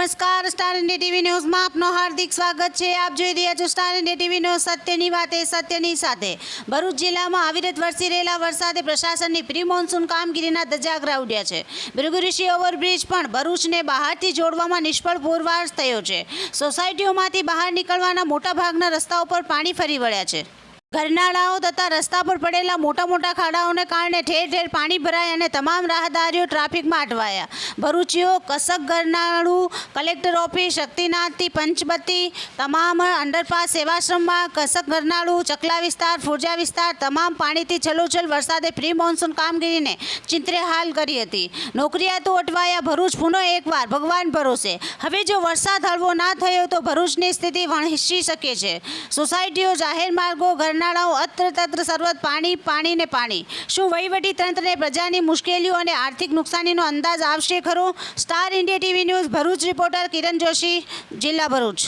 નમસ્કાર, star India TV ન્યૂઝમાં આપનું હાર્દિક સ્વાગત છે। આપ જોઈ રહ્યા છો સ્ટાર ઇન્ડિયા ટીવી ન્યૂઝ, સત્યની વાતે સત્યની સાથે। ભરૂચ જિલ્લામાં અવિરત વરસી રહેલા વરસાદે પ્રશાસનની પ્રી મોન્સૂન કામગીરીના ધજાગરા ઉડ્યા છે। ભૃગુઋષિ ઓવરબ્રિજ પણ ભરૂચને બહારથી જોડવામાં નિષ્ફળ પુરવાર થયો છે। સોસાયટીઓમાંથી બહાર નીકળવાના મોટાભાગના રસ્તાઓ પર પાણી ફરી વળ્યા છે। ગરનાળાઓ તથા રસ્તા પર પડેલા મોટા ખાડાઓને કારણે ઠેર ઠેર પાણી ભરાય અને તમામ રાહદારીઓ ટ્રાફિકમાં અટવાયા। ભરૂચીઓ કસક, ગરનાળું, કલેક્ટર ઓફિસ, શક્તિનાથથી પંચબત્તી, તમામ અંડરપાસ, સેવાશ્રમમાં, કસક, ગરનાળું, ચકલા વિસ્તાર, ફુરજા વિસ્તાર તમામ પાણીથી છલોછલ વરસાદે પ્રી મોન્સૂન કામગીરીને ચિંતરેહાલ કરી હતી। નોકરિયાતો અટવાયા। ભરૂચ પુનઃ એકવાર ભગવાન ભરોસે। હવે જો વરસાદ હળવો ના થયો તો ભરૂચની સ્થિતિ વણસી શકે છે। સોસાયટીઓ, જાહેર માર્ગો, નાળાઓ અત્ર સર્વત્ર પાણી ને પાણી। શું વહીવટી તંત્રને પ્રજાની મુશ્કેલીઓ અને આર્થિક નુકસાનીનો અંદાજ આવશે ખરો? Star India TV news Bharuch reporter Kiran Joshi, જિલ્લા ભરૂચ।